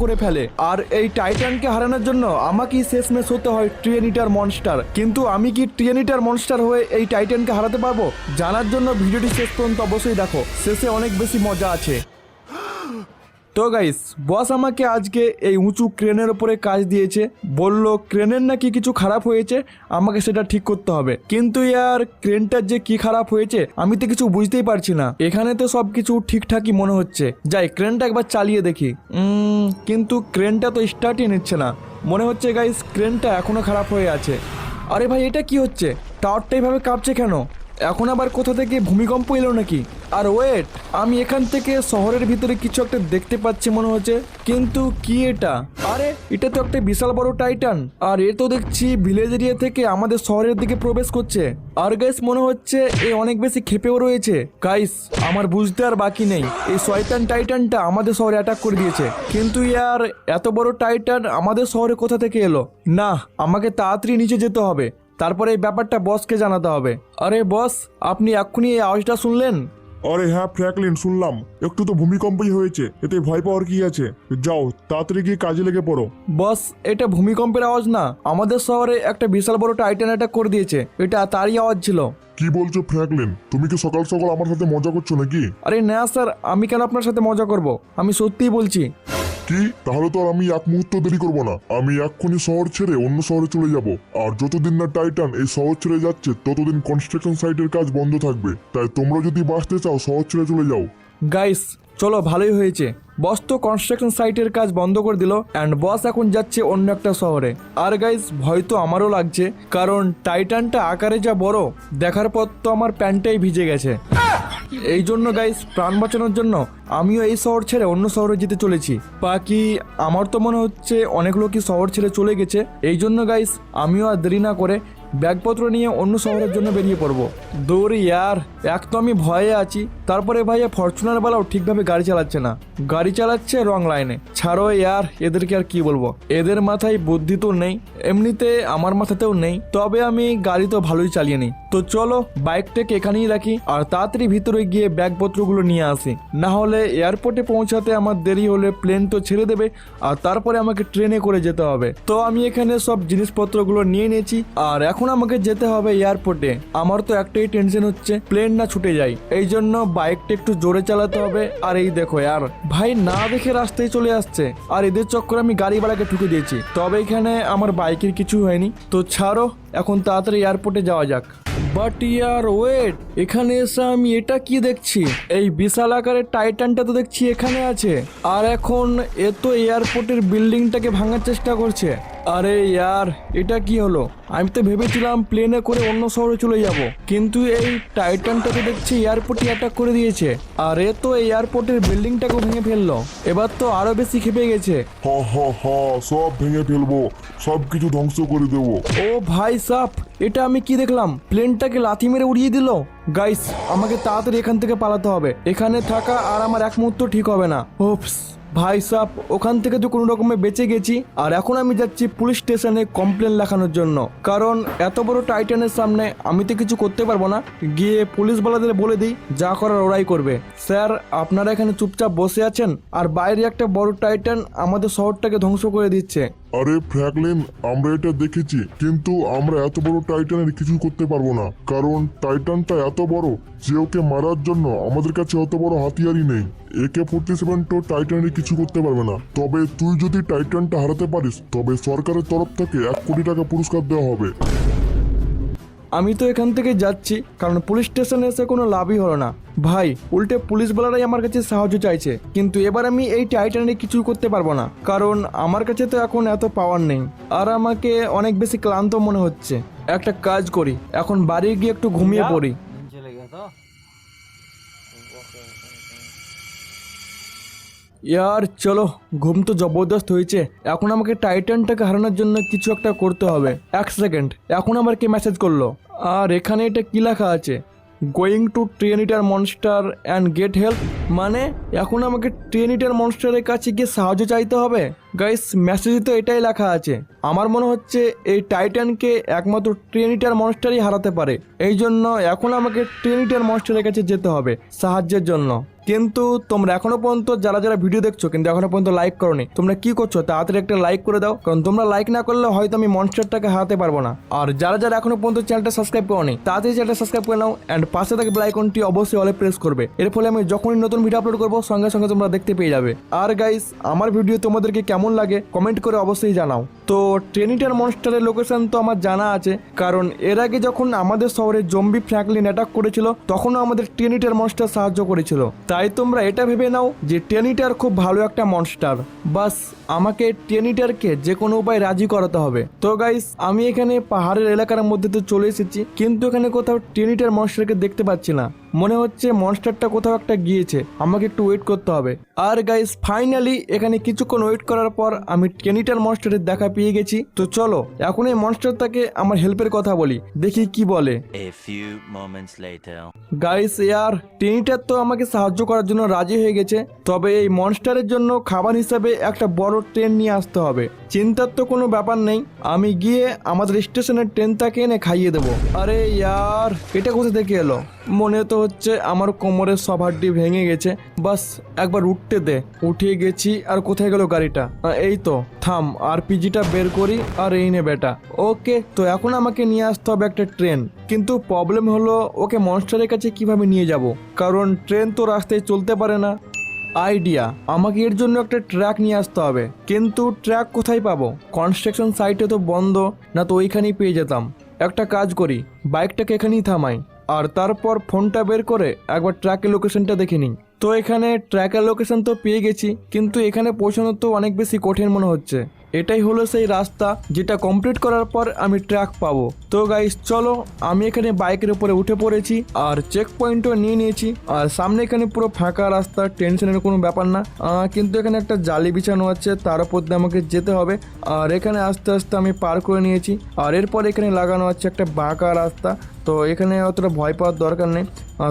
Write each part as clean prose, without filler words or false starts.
করে ফেলে। আর এই টাইটানকে হারানোর জন্য আমাকেই শেষমেশ হতে হয় ট্রিনিটার মনস্টার। কিন্তু আমি কি ট্রিনিটার মনস্টার হয়ে এই টাইটানকে হারাতে পারবো? জানার জন্য ভিডিওটি শেষ পর্যন্ত অবশ্যই দেখো, শেষে অনেক বেশি মজা আছে। তো গাইস, বস আমাকে আজকে এই উঁচু ক্রেনের উপরে কাজ দিয়েছে। বলল ক্রেনের নাকি কিছু খারাপ হয়েছে, আমাকে সেটা ঠিক করতে হবে। কিন্তু ইয়ার ক্রেনটার যে কি খারাপ হয়েছে আমি তো কিছু বুঝতেই পারছি না। এখানে তো সব কিছু ঠিকঠাকই মনে হচ্ছে। যাই ক্রেনটা একবার চালিয়ে দেখি। কিন্তু ক্রেনটা তো স্টার্টই নিচ্ছে না। মনে হচ্ছে গাইস ক্রেনটা এখনো খারাপ হয়ে আছে। আরে ভাই, এটা কি হচ্ছে? টাওয়ারটা এইভাবে কাঁপছে কেন? এখন আবার কোথা থেকে ভূমিকম্প এলো নাকি? আর ওয়েট, আমি এখান থেকে শহরের ভিতরে কিছু একটা দেখতে পাচ্ছি মনে হচ্ছে। কিন্তু কি এটা? আরে এটা তো একটা বিশাল বড় টাইটান। আর এ তো দেখছি ভিলেজ এরিয়া থেকে আমাদের শহরের দিকে প্রবেশ করছে। আর গাইস মনে হচ্ছে এ অনেক বেশি ক্ষেপেও রয়েছে। গাইস আমার বুঝতে আর বাকি নেই, এই শয়তান টাইটানটা আমাদের শহরে অ্যাটাক করে দিয়েছে। কিন্তু ইয়ার এত বড় টাইটান আমাদের শহরে কোথা থেকে এলো? না, আমাকে তাড়াতাড়ি নিচে যেতে হবে, তারপরে এই ব্যাপারটা বসকে জানাতে হবে। আরে বস, আপনি এক্ষুনি এই আওয়াজটা শুনলেন? আরে হ্যাঁ ফ্র্যাঙ্কলিন, শুনলাম। একটু তো ভূমিকম্পই হয়েছে, এতে ভয় পাওয়ার কি আছে? যাও তাড়াতাড়ি গিয়ে কাজে লেগে পড়ো। বস, এটা ভূমিকম্পের আওয়াজ না, আমাদের শহরে একটা বিশাল বড় টাইটান অ্যাটাক করে দিয়েছে, এটা তারই আওয়াজ ছিল। কি বলছো ফ্র্যাঙ্কলিন? তুমি কি সকাল সকাল আমার সাথে মজা করছো নাকি? আরে না স্যার, আমি কেন আপনার সাথে মজা করব? আমি সত্যিই বলছি। কি? তাহলে তো আর আমি এক মুহূর্ত দেরি করবো না, আমি এক্ষুনি শহর ছেড়ে অন্য শহরে চলে যাব। আর যতদিন না টাইটান এই শহর ছেড়ে যাচ্ছে ততদিন কনস্ট্রাকশন সাইটের কাজ বন্ধ থাকবে। তাই তোমরা যদি বাঁচতে চাও শহর ছেড়ে চলে যাও। গাইস চলো, ভালোই হয়েছে। বস তো কনস্ট্রাকশন সাইটের কাজ বন্ধ করে দিল অ্যান্ড বস এখন যাচ্ছে অন্য একটা শহরে। আর গাইস ভয় তো আমারও লাগছে, কারণ টাইটানটা আকারে যা বড়, দেখার পর তো আমার প্যান্টটাই ভিজে গেছে। এই জন্য গাইস প্রাণ বাঁচানোর জন্য আমিও এই শহর ছেড়ে অন্য শহরে যেতে চলেছি। বাকি আমার তো মনে হচ্ছে অনেক লোকই শহর ছেড়ে চলে গেছে। এই জন্য গাইস আমিও আর দেরি না করে ব্যাগপত্র নিয়ে অন্য শহরের জন্য বেরিয়ে পড়বো। দৌড় ইয়ার, এক তো আমি ভয়ে আছি, তারপরে ভাইয়া ফরচুনার বেলাও ঠিকভাবে গাড়ি চালাচ্ছে না, গাড়ি চালাচ্ছে রং লাইনে। ছাড়ো ইয়ার, এদেরকে আর কি বলবো, এদের মাথায় বুদ্ধি তো নেই, এমনিতে আমার মাথাতেও নেই। তবে আমি গাড়ি তো ভালোই চালিয়ে নিই। তো চলো বাইকটাকে এখানেই রাখি আর তাড়াতাড়ি ভিতরে গিয়ে ব্যাগপত্রগুলো নিয়ে আসি, না হলে এয়ারপোর্টে পৌঁছাতে আমার দেরি হলে প্লেন তো ছেড়ে দেবে আর তারপরে আমাকে ট্রেনে করে যেতে হবে। তো আমি এখানে সব জিনিসপত্রগুলো নিয়ে নিয়েছি আর এখন আমাকে যেতে হবে এয়ারপোর্টে। আমার তো একটাই টেনশন হচ্ছে প্লেন না ছুটে যায়, এই জন্য বাইকটা একটু জোরে চালাতে হবে। আর এই দেখো ইয়ার, ভাই না দেখে রাস্তায় চলে আসছে আর এদের চক্করে আমি গাড়ি ভাড়াকে ঠুকে দিয়েছি। তবে এখানে আমার বাইকের কিছু হয়নি। তো ছাড়ো, এখন তাড়াতাড়ি এয়ারপোর্টে যাওয়া যাক। বাট ইয়ার ওয়েট, এখানে এসে আমি এটা কি দেখছি? এই বিশাল আকারের টাইটানটা তো দেখছি এখানে আছে, আর এখন এ তো এয়ারপোর্টের বিল্ডিংটাকে ভাঙার চেষ্টা করছে। আরে ইয়ার, এটা কি হলো? আমি তো ভেবেছিলাম প্লেনে করে অন্য শহরে চলে যাব, কিন্তু এই টাইটানটা তো দেখছি এয়ারপোর্টে অ্যাটাক করে দিয়েছে আর এ তো এয়ারপোর্টের বিল্ডিংটাকেও ভেঙে ফেললো। এবার তো আরো বেশি খেপে গেছে। হ হ হ, সব ভেঙে ফেলবো, সব কিছু ধ্বংস করে দেবো। ও ভাই সাপ, এটা আমি কি দেখলাম? প্লেনটাকে লাথি মেরে উড়িয়ে দিল। গাইস আমাকে তাড়াতাড়ি এখান থেকে পালাতে হবে, এখানে থাকা আর আমার এক মুহূর্ত ঠিক হবে না। ওপস ভাই সাপ, ওখান থেকে তো কোনো রকমে বেঁচে গেছি। আর এখন আমি যাচ্ছি পুলিশ স্টেশনে কমপ্লেন লেখানোর জন্য, কারণ এত বড় টাইটানের সামনে আমি তো কিছু করতে পারবো না। গিয়ে পুলিশওয়ালাদের বলে দিই যা করার ওরাই করবে। স্যার আপনারা এখানে চুপচাপ বসে আছেন আর বাইরে একটা বড় টাইটান আমাদের শহরটাকে ধ্বংস করে দিচ্ছে। আরে ফ্র্যাঙ্কলিন, আমরা এটা দেখেছি, কিন্তু আমরা এত বড় টাইটানের কিছু করতে পারবো না, কারণ টাইটানটা এত বড় যে ওকে মারার জন্য আমাদের কাছে অত বড় হাতিয়ারই নেই। AK-47 তো টাইটানের কিছু করতে পারবে না। তবে তুই যদি টাইটানটা হারাতে পারিস তবে সরকারের তরফ থেকে 1 কোটি টাকা পুরস্কার দেওয়া হবে। আমি তো এখান থেকে যাচ্ছি, কারণ পুলিশ স্টেশনে এসে কোনো লাভই হলো না। ভাই উল্টে পুলিশওয়ালারাই আমার কাছে সাহায্য চাইছে, কিন্তু এবার আমি এই টাইটানে কিছু করতে পারবো না, কারণ আমার কাছে তো এখন এত পাওয়ার নেই আর আমাকে অনেক বেশি ক্লান্ত মনে হচ্ছে। একটা কাজ করি, এখন বাড়ি গিয়ে একটু ঘুমিয়ে পড়ি। ইয়ার চলো, ঘুম তো জবরদস্ত হয়েছে, এখন আমাকে টাইটানটাকে হারানোর জন্য কিছু একটা করতে হবে। 1 সেকেন্ড, এখন আবার কে মেসেজ করলো? আর এখানে এটা কি লেখা আছে? Going to Trinitar monster and get help. মানে এখন আমাকে ট্রিনিটার মনস্টারের কাছে গিয়ে সাহায্য চাইতে হবে? গাইস মেসেজে তো এটাই লেখা আছে। আমার মনে হচ্ছে এই টাইটানকে একমাত্র ট্রিনিটার মনস্টারই হারাতে পারে, এই জন্য এখন আমাকে ট্রিনিটার মনস্টারের কাছে যেতে হবে সাহায্যের জন্য। কিন্তু তোমরা এখনো পর্যন্ত যারা যারা ভিডিও দেখছো কিন্তু এখনো পর্যন্ত লাইক করোনি, তোমরা কি করছো? তাড়াতাড়ি একটা লাইক করে দাও, কারণ তোমরা লাইক না করলে হয়তো আমি মনস্টারটাকে হারাতে পারবো না। আর যারা যারা এখনো পর্যন্ত চ্যানেলটা সাবস্ক্রাইব করোনি তাড়াতাড়ি চ্যানেলটা সাবস্ক্রাইব করে নাও, অ্যান্ড পাশে থাকা বেল আইকনটি অবশ্যই অলে প্রেস করবে। এর ফলে আমি যখনই নতুন ভিডিও আপলোড করবো সঙ্গে সঙ্গে তোমরা দেখতে পেয়ে যাবে। আর গাইস, আমার ভিডিও তোমাদেরকে কেমন লাগে কমেন্ট করে অবশ্যই জানাও। তো ট্রেনিটার মনস্টারের লোকেশন তো আমার জানা আছে, কারণ এর আগে যখন আমাদের শহরে জম্বি ফ্র্যাঙ্কলিন অ্যাটাক করেছিল তখনও আমাদের ট্রেনিটার মনস্টার সাহায্য করেছিল। তাই তোমরা এটা ভেবে নাও যে ট্রেনিটার খুব ভালো একটা মনস্টার, বাস আমাকে ট্রেনিটারকে যে কোনো উপায় রাজি করাতে হবে। তো গাইস, আমি এখানে পাহাড়ের এলাকার মধ্যে তো চলে এসেছি, কিন্তু এখানে কোথাও ট্রেনিটার মনস্টারকে দেখতে পাচ্ছি না। মনে হচ্ছে মনস্টারটা কোথাও একটা গিয়েছে, আমাকে একটু ওয়েট করতে হবে। আর গাইস, ফাইনালি এখানে কিছুক্ষণ ওয়েট করার পর আমি ট্রেনিটার মনস্টারের দেখা পেয়ে গেছি। তো চলো এখন এই মনস্টারটাকে আমার হেল্পের কথা বলি, দেখি কি বলে। A few moments later. Guys, ইয়ার ট্রেনিটার তো আমাকে সাহায্য করার জন্য রাজি হয়ে গেছে, তবে এই মনস্টারের জন্য খাবার হিসাবে একটা বড় ট্রেন নিয়ে আসতে হবে। চিন্তার তো কোনো ব্যাপার নেই, আমি গিয়ে আমাদের স্টেশনের ট্রেনটাকে এনে খাইয়ে দেবো। আরে ইয়ার, এটা কোথা থেকে এলো? মনে তো হচ্ছে আমার কোমরের সব হাড্ডি ভেঙে গেছে, বাস একবার উঠতে দে। উঠে গেছি, আর কোথায় গেল গাড়িটা? এই তো, থাম, আরপিজিটা বের করি, আর এই নে বেটা। ওকে, তো এখন আমাকে নিয়ে আসতে হবে একটা ট্রেন, কিন্তু প্রবলেম হলো ওকে মনস্টারের কাছে কিভাবে নিয়ে যাব, কারণ ট্রেন তো রাস্তায় চলতে পারে না। আইডিয়া, আমাকে এর জন্য একটা ট্র্যাক নিয়ে আসতে হবে, কিন্তু ট্র্যাক কোথায় পাবো? কনস্ট্রাকশন সাইটে তো বন্ধ, না তো ওইখানেই পেয়ে যেতাম। একটা কাজ করি, বাইকটাকে এখানেই থামাই, আর তারপর ফোনটা বের করে একবার ট্র্যাকের লোকেশনটা দেখে নিই। তো এখানে ট্র্যাকের লোকেশন তো পেয়ে গেছি, কিন্তু এখানে পৌঁছানো তো অনেক বেশি কঠিন মনে হচ্ছে। এটাই হলো সেই রাস্তা যেটা কমপ্লিট করার পর আমি ট্র্যাক পাবো। তো গাইস চলো, আমি এখানে বাইকের উপরে উঠে পড়েছি, আর চেক পয়েন্টও নিয়ে নিয়েছি, আর সামনে এখানে পুরো ফাঁকা রাস্তা, টেনশনের কোনো ব্যাপার না। কিন্তু এখানে একটা জালি বিছানো আছে, তার উপর দিয়ে আমাকে যেতে হবে। আর এখানে আস্তে আস্তে আমি পার করে নিয়েছি, আর এরপর এখানে লাগানো আছে একটা বাঁকা রাস্তা। তো এখানে অতটা ভয় পাওয়ার দরকার নেই,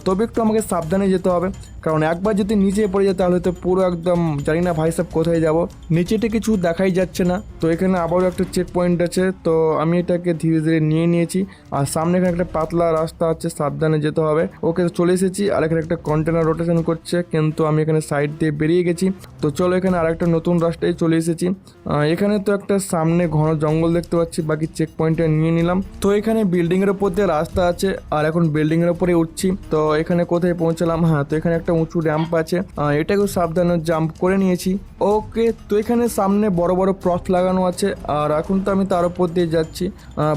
তবে একটু আমাকে সাবধানে যেতে হবে, কারণ একবার যদি নিচে পড়ে যায় তাহলে তো পুরো একদম জানি না ভাই সাহেব কোথায় যাব। নিচেতে কিছু দেখাই যাচ্ছে না। তো এখানে আবারও একটা চেক পয়েন্ট আছে, তো আমি এটাকে ধীরে ধীরে নিয়ে নিয়েছি। আর সামনে এখানে একটা পাতলা রাস্তা আছে, সাবধানে যেতে হবে। ওকে, চলে এসেছি। আর এখানে একটা কন্টেনার রোটেশন করছে, কিন্তু আমি এখানে সাইড দিয়ে বেরিয়ে গেছি। তো চলো, এখানে আর একটা নতুন রাস্তায় চলে এসেছি। এখানে তো একটা সামনে ঘন জঙ্গল দেখতে পাচ্ছি, বাকি চেক পয়েন্টটা নিয়ে নিলাম। তো এখানে বিল্ডিংয়ের উপর দিয়ে রাস্তা আছে, আর এখন বিল্ডিংয়ের উপরে উঠছি। তো এখানে কোথায় পৌঁছালাম? হ্যাঁ, তো এখানে একটা উঁচু র্যাম্প আছে, এটাকেও সাবধানে জাম্প করে নিয়েছি। ওকে, তো এখানে সামনে বড় বড় প্রস লাগানো আছে, আর এখন তো আমি তার উপর দিয়ে যাচ্ছি।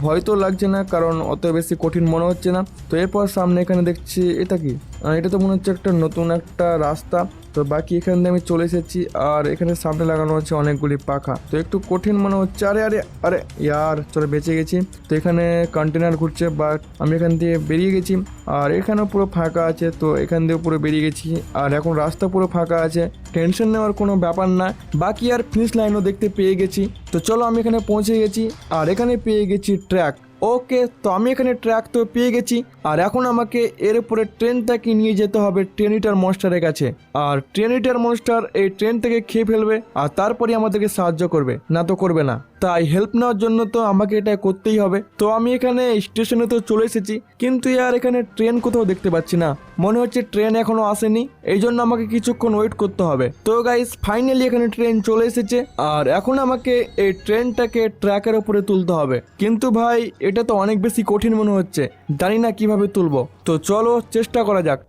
ভয় তো লাগছে না, কারণ অত বেশি কঠিন মনে হচ্ছে না। তো এরপর সামনে এখানে দেখছি, এটা কি? এটা তো মনে হচ্ছে একটা নতুন একটা রাস্তা। তো বাকি এখান দিয়ে আমি চলে এসেছি, আর এখানে সামনে লাগানো হচ্ছে অনেকগুলি পাখা, তো একটু কঠিন মনে হচ্ছে। আরে আরে আরে ইয়ার, চলে বেঁচে গেছি। তো এখানে কন্টেনার ঘুরছে, বাট আমি এখান দিয়ে বেরিয়ে গেছি। আর এখানেও পুরো ফাঁকা আছে, তো এখান দিয়ে পুরো বেরিয়ে গেছি। আর এখন রাস্তা পুরো ফাঁকা আছে, টেনশন নেওয়ার কোনো ব্যাপার না। বাকি আর ফিনিশ লাইনও দেখতে পেয়ে গেছি। তো চলো, আমি এখানে পৌঁছে গেছি, আর এখানে পেয়ে গেছি ট্র্যাক। ওকে, তো আমি এখানে ট্র্যাক তো পেয়ে গেছি, আর এখন আমাকে এর উপরে ট্রেনটাকে নিয়ে যেতে হবে ট্রেনিটার মনস্টারের কাছে। আর ট্রেনিটার মনস্টার এই ট্রেন থেকে খেয়ে ফেলবে, আর তারপরে আমাদেরকে সাহায্য করবে, না তো করবে না। তাই হেল্প নেওয়ার জন্য তো আমাকে এটা করতেই হবে। তো আমি এখানে স্টেশনে তো চলে এসেছি, কিন্তু আর এখানে ট্রেন কোথাও দেখতে পাচ্ছি না। মনে হচ্ছে ট্রেন এখনো আসেনি, এই জন্য আমাকে কিছুক্ষণ ওয়েট করতে হবে। তো গাইস, ফাইনালি এখানে ট্রেন চলে এসেছে, আর এখন আমাকে এই ট্রেনটাকে ট্র্যাকের উপরে তুলতে হবে। কিন্তু ভাই, এটা তো অনেক বেশি কঠিন মনে হচ্ছে, জানি না কিভাবে তুলবো। তো চলো চেষ্টা করা যাক।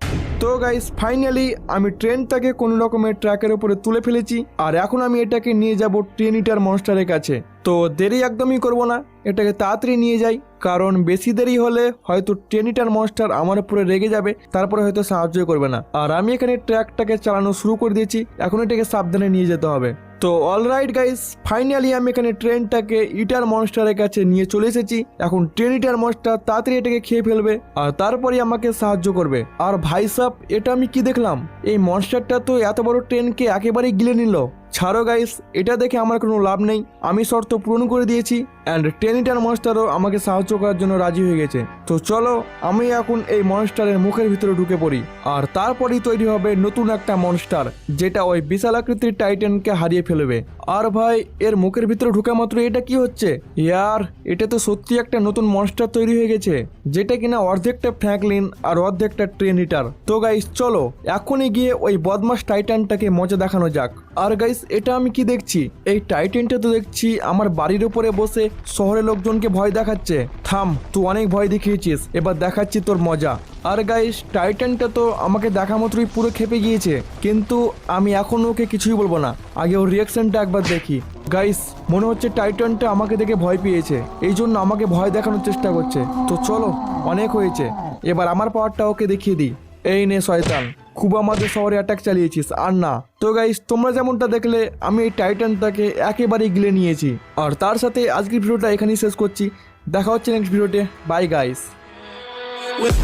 তো গাইস, ফাইনালি আমি ট্রেনটাকে কোনো রকমের ট্র্যাকের উপরে তুলে ফেলেছি, আর এখন আমি এটাকে নিয়ে যাব ট্রেনিটার মনস্টারের কাছে। তো দেরি একদমই করব না, এটাকে তাড়াতাড়ি নিয়ে যাই, কারণ বেশি দেরি হলে হয়তো ট্রেনিটার মনস্টার আমার উপরে রেগে যাবে, তারপরে হয়তো সাহায্য করবে না। আর আমি এখানে ট্র্যাকটাকে চালানো শুরু করে দিয়েছি, এখন এটাকে সাবধানে নিয়ে যেতে হবে। তো অলরাইট গাইস, ফাইনালি আমি এখানে ট্রেনটাকে ইটার মনস্টারের কাছে নিয়ে চলে এসেছি। এখন ট্রেনিটার মনস্টার তাড়াতাড়ি এটাকে খেয়ে ফেলবে, আর তারপরে আমাকে সাহায্য করবে। আর ভাই সাব, এটা আমি কি দেখলাম? এই মনস্টারটা তো এত বড় ট্রেনকে একেবারেই গিলে নিল। ছাড়ো গাইস, এটা দেখে আমার কোনো লাভ নেই, আমি শর্ত পূরণ করে দিয়েছি, অ্যান্ড টেনিটার মনস্টারও আমাকে সাহায্য করার জন্য রাজি হয়ে গেছে। তো চলো আমি এখন এই মনস্টারের মুখের ভিতরে ঢুকে পড়ি, আর তারপরেই তৈরি হবে নতুন একটা মনস্টার যেটা ওই বিশাল আকৃতির টাইটানকে হারিয়ে ফেলবে। আর ভাই এর মুখের ভিতরে ঢুকে মাত্র এটা কি হচ্ছে ইয়ার, এটা তো সত্যি একটা নতুন মনস্টার তৈরি হয়ে গেছে যেটা কিনা অর্ধেকটা ফ্র্যাঙ্কলিন আর অর্ধেকটা ট্রেনিটার। তো গাইস চলো এখনই গিয়ে ওই বদমাস টাইটানটাকে মজা দেখানো যাক। আর গাইস এটা আমি কি দেখছি, এই টাইটানটা তো দেখছি আমার বাড়ির উপরে বসে শহরের লোকজনকে ভয় দেখাচ্ছে। থাম, তুই অনেক ভয় দেখিয়েছিস, এবার দেখাচ্ছি তোর মজা। আর গাইস টাইটানটা তো আমাকে দেখা মাত্রই পুরো খেপে গিয়েছে, কিন্তু আমি এখন ওকে কিছুই বলবো না, আগে ওর রিয়াকশনটা একবার দেখি। গাইস মনে হচ্ছে টাইটানটা আমাকে দেখে ভয় পেয়েছে, এই জন্য আমাকে ভয় দেখানোর চেষ্টা করছে। তো চলো অনেক হয়েছে, এবার আমার পাওয়ারটা ওকে দেখিয়ে দিই। এই নে শয়তান, খুব আমাদের শহরে অ্যাটাক চালিয়েছিস আর না। তো গাইস তোমরা যেমনটা দেখলে আমি এই টাইটানটাকে একেবারেই গিলে নিয়েছি। আর তার সাথে আজকের ভিডিওটা এখানেই শেষ করছি, দেখা হচ্ছে নেক্সট ভিডিওতে। Bye guys. With